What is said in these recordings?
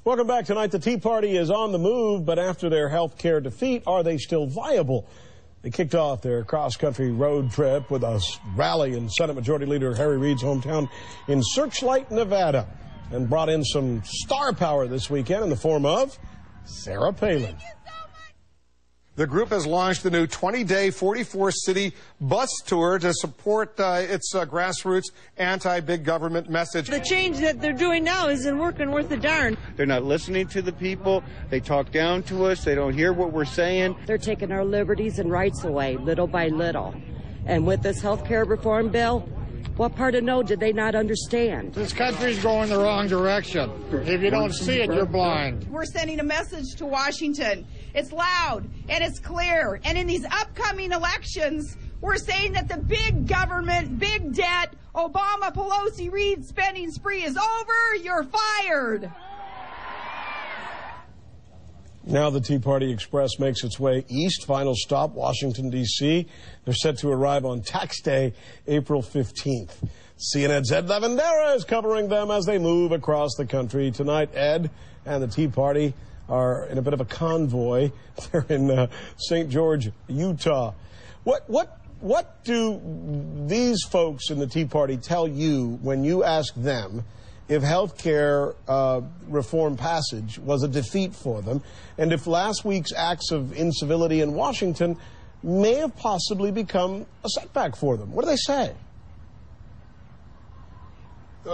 Welcome back. Tonight, the Tea Party is on the move, but after their health care defeat, are they still viable? They kicked off their cross-country road trip with a rally in Senate Majority Leader Harry Reid's hometown in Searchlight, Nevada, and brought in some star power this weekend in the form of Sarah Palin. The group has launched the new 20-day, 44-city bus tour to support its grassroots anti-big government message. The change that they're doing now isn't working worth a darn. They're not listening to the people. They talk down to us. They don't hear what we're saying. They're taking our liberties and rights away little by little. And with this health care reform bill, what part of no did they not understand? This country's going the wrong direction. If you don't see it, you're blind. We're sending a message to Washington. It's loud and it's clear. And in these upcoming elections, we're saying that the big government, big debt, Obama, Pelosi, Reid spending spree is over. You're fired. Now the Tea Party Express makes its way east. Final stop, Washington, D.C. They're set to arrive on Tax Day, April 15th. CNN's Ed Lavandera is covering them as they move across the country. Tonight, Ed and the Tea Party are in a bit of a convoy. They're in St. George, Utah. What do these folks in the Tea Party tell you when you ask them if health care reform passage was a defeat for them, and if last week's acts of incivility in Washington may have possibly become a setback for them? What do they say?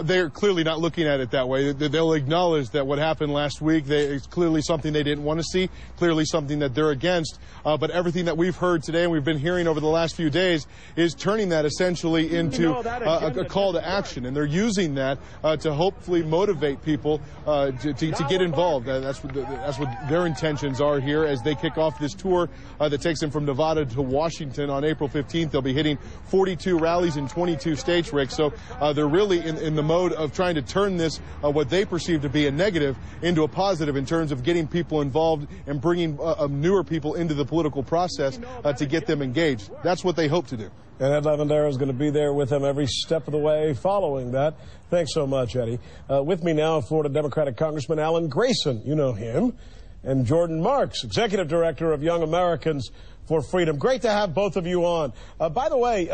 They're clearly not looking at it that way. They'll acknowledge that what happened last week, it's clearly something they didn't want to see, clearly something that they're against. But everything that we've heard today and we've been hearing over the last few days is turning that essentially into a call to action. And they're using that to hopefully motivate people to get involved. That's what their intentions are here as they kick off this tour that takes them from Nevada to Washington on April 15th. They'll be hitting 42 rallies in 22 states, Rick. So they're really in the mode of trying to turn this, what they perceive to be a negative, into a positive in terms of getting people involved and bringing newer people into the political process to get them engaged. That's what they hope to do. And Ed Lavandera is going to be there with them every step of the way following that. Thanks so much, Eddie. With me now, Florida Democratic Congressman Alan Grayson. You know him. And Jordan Marks, Executive Director of Young Americans for Freedom. Great to have both of you on. By the way,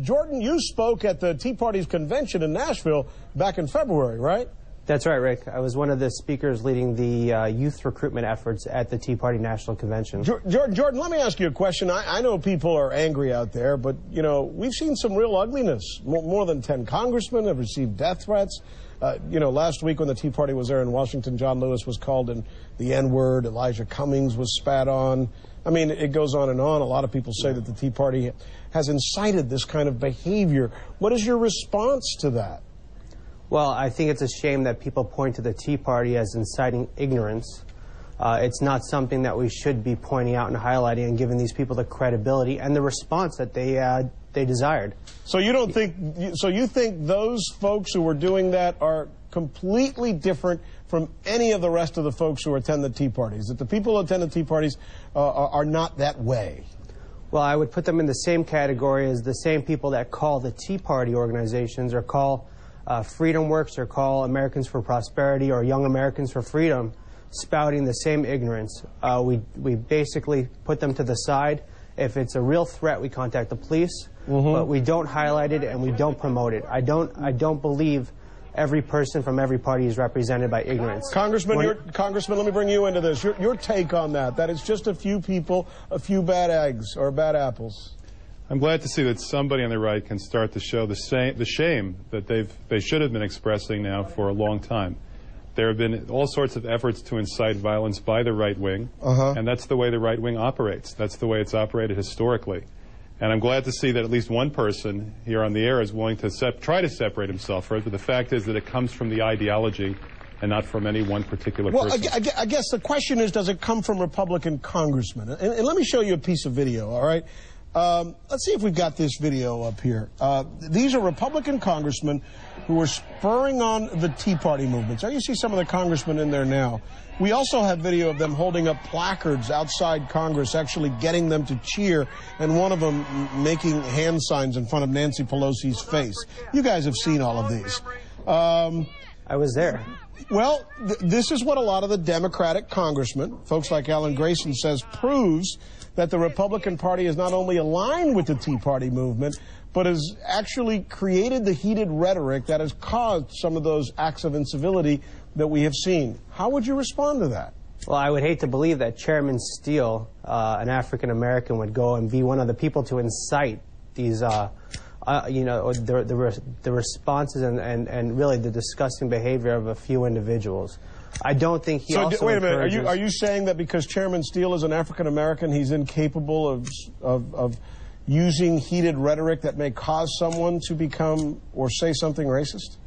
Jordan, you spoke at the Tea Party's convention in Nashville back in February, right? That's right, Rick. I was one of the speakers leading the youth recruitment efforts at the Tea Party National Convention. Jordan, let me ask you a question. I know people are angry out there, but, you know, we've seen some real ugliness. More than 10 congressmen have received death threats. You know, last week when the Tea Party was there in Washington, John Lewis was called in the N-word. Elijah Cummings was spat on. I mean, it goes on and on. A lot of people say that the Tea Party has incited this kind of behavior. What is your response to that? Well, I think it's a shame that people point to the Tea Party as inciting ignorance. It's not something that we should be pointing out and highlighting and giving these people the credibility and the response that they desired. So you don't think, so you think those folks who were doing that are completely different from any of the rest of the folks who attend the Tea Parties, that the people who attend the Tea Parties are not that way? Well, I would put them in the same category as the same people that call the Tea Party organizations or call Freedom Works or call Americans for Prosperity or Young Americans for Freedom, spouting the same ignorance. We basically put them to the side. If it's a real threat, we contact the police, but we don't highlight it and we don't promote it. I don't believe every person from every party is represented by ignorance. Congressman, let me bring you into this. Your take on that it's just a few people, a few bad eggs or bad apples. I'm glad to see that somebody on the right can start to show the shame that they should have been expressing now for a long time. There have been all sorts of efforts to incite violence by the right wing, and that's the way the right wing operates. That's the way it's operated historically. And I'm glad to see that at least one person here on the air is willing to try to separate himself from it, but the fact is that it comes from the ideology and not from any one particular person. Well, I guess the question is, does it come from Republican congressmen? And let me show you a piece of video, all right? Let's see if we've got this video up here. These are Republican congressmen who are spurring on the Tea Party movement. So you see some of the congressmen in there now. We also have video of them holding up placards outside Congress, actually getting them to cheer, and one of them making hand signs in front of Nancy Pelosi's face. You guys have seen all of these. I was there. Well, this is what a lot of the Democratic congressmen, folks like Alan Grayson, says proves that the Republican Party is not only aligned with the Tea Party movement, but has actually created the heated rhetoric that has caused some of those acts of incivility that we have seen. How would you respond to that? Well, I would hate to believe that Chairman Steele, an African-American, would go and be one of the people to incite these, you know, the responses and really the disgusting behavior of a few individuals. I don't think he also wait a minute. Are you saying that because Chairman Steele is an African-American, he's incapable of using heated rhetoric that may cause someone to become or say something racist?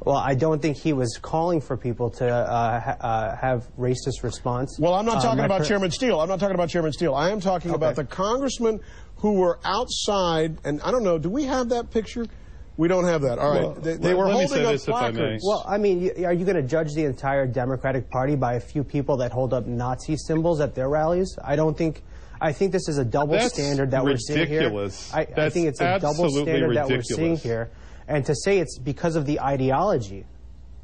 Well, I don't think he was calling for people to have racist response. Well, I'm not talking about Chairman Steele. I'm not talking about Chairman Steele. I am talking about the congressmen who were outside, and I don't know, do we have that picture? We don't have that. All right. Well, they were holding up placards. Well, I mean, are you going to judge the entire Democratic Party by a few people that hold up Nazi symbols at their rallies? I think this is a double standard that we're seeing here. I think it's a double standard that we're seeing here. And to say it's because of the ideology,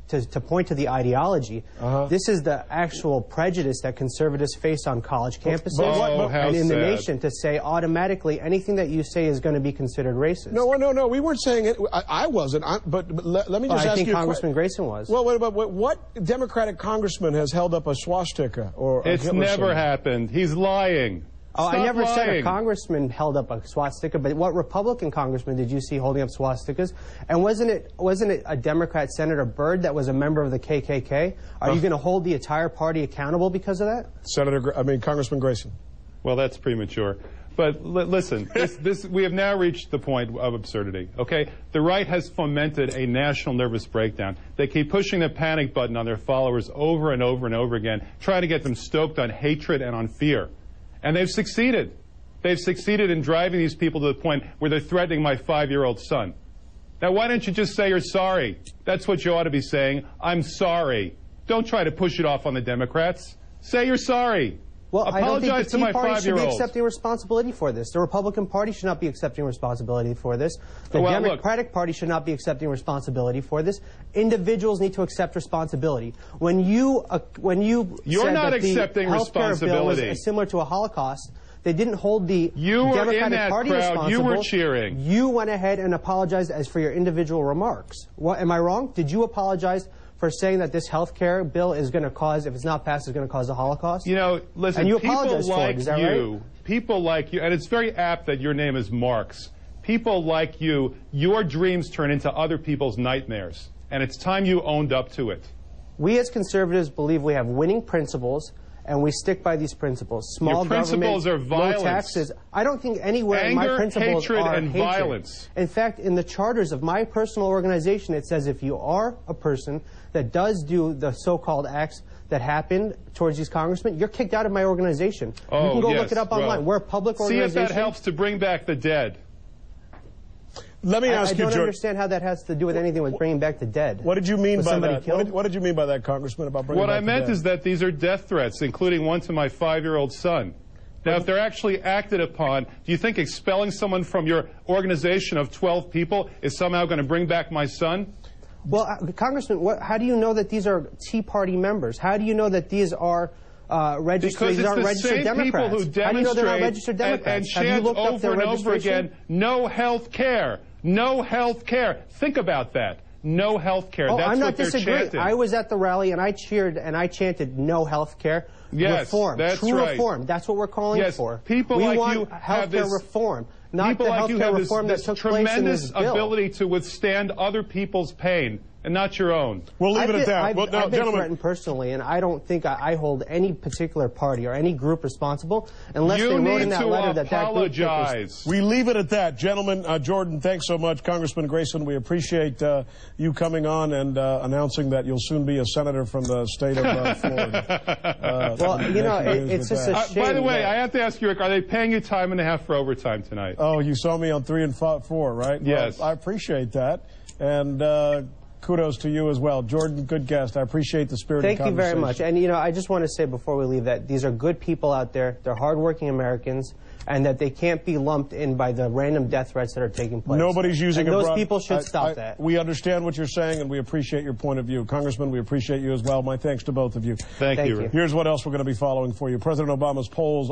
to point to the ideology, this is the actual prejudice that conservatives face on college campuses and in the nation, to say automatically anything that you say is going to be considered racist. No, we weren't saying it. I wasn't. But let me just ask you. I think Congressman Grayson was. Well, what Democratic congressman has held up a swastika or a It's never happened. He's lying. Oh, Stop I never lying. said a congressman held up a swastika, but what Republican congressman did you see holding up swastikas? And wasn't it a Democrat, Senator Byrd, that was a member of the KKK? Are you going to hold the entire party accountable because of that? Congressman Grayson. Well, that's premature. But listen, we have now reached the point of absurdity, okay? The right has fomented a national nervous breakdown. They keep pushing the panic button on their followers over and over and over again, trying to get them stoked on hatred and on fear. And they've succeeded. They've succeeded in driving these people to the point where they're threatening my 5-year-old son. Now, why don't you just say you're sorry? That's what you ought to be saying. I'm sorry. Don't try to push it off on the Democrats. Say you're sorry. Well, apologize to my 5-year-old. I don't think the Tea Party should be accepting responsibility for this. The Republican Party should not be accepting responsibility for this. The Democratic Party should not be accepting responsibility for this. Individuals need to accept responsibility. When you You're said not that accepting the healthcare bill was responsibility. similar to a Holocaust, they didn't hold the You were Democratic in that Party crowd. responsible. You were cheering. You went ahead and apologized as for your individual remarks. What, am I wrong? Did you apologize for saying that this health care bill is going to cause, if it's not passed, is going to cause a Holocaust? You know, listen, and you people apologize like for it, is that right? People like you, and it's very apt that your name is Marx. People like you, your dreams turn into other people's nightmares, and it's time you owned up to it. We as conservatives believe we have winning principles, and we stick by these principles. Small principles government, are violence. low taxes. I don't think anywhere in my principles hatred, are and hatred. violence. In fact, in the charters of my personal organization, it says if you are a person that does do the so-called acts that happen towards these congressmen, you're kicked out of my organization. Oh, you can go yes, look it up online. We're a public organization. See if that helps to bring back the dead. Let me ask you, I don't understand how that has to do with anything with bringing back the dead. What did you mean Was by somebody that? killed? What did you mean by that, Congressman, about bringing What back I meant the dead? is that these are death threats, including one to my 5-year-old son. Now, if they're actually acted upon, do you think expelling someone from your organization of 12 people is somehow going to bring back my son? Well, Congressman, how do you know that these are Tea Party members? How do you know that these are registered? Because these aren't it's the registered same Democrats. people who How do you know they're not demonstrate registered Democrats? and Have you chant looked up their over and over registration? again, no health care, no health care. Think about that. No health care. Oh, That's I'm what not they're disagreeing. chanting. I was at the rally and I cheered and I chanted no health care. Yes, reform. that's True right. reform. That's what we're calling for. People we like want you health have care this reform, not people the like health you care have reform this that took place in tremendous this bill. ability to withstand other people's pain and not your own. We'll leave it at that. I've been gentlemen, threatened personally, and I don't think I hold any particular party or any group responsible unless they wrote in that letter that that group apologize. We leave it at that. Gentlemen, Jordan, thanks so much. Congressman Grayson, we appreciate you coming on and announcing that you'll soon be a senator from the state of Florida. Well, you know, it's just a shame. By the way, I have to ask you, Rick, are they paying you time and a half for overtime tonight? Oh, you saw me on 3 and 4, right? Yes. Well, I appreciate that. And kudos to you as well. Jordan, good guest. I appreciate the spirit of the conversation. Thank you very much. And, you know, I just want to say before we leave that these are good people out there. They're hardworking Americans, and that they can't be lumped in by the random death threats that are taking place. Nobody's using and those people should stop that. We understand what you're saying, and we appreciate your point of view. Congressman, we appreciate you as well. My thanks to both of you. Thank you. Here's what else we're going to be following for you. President Obama's polls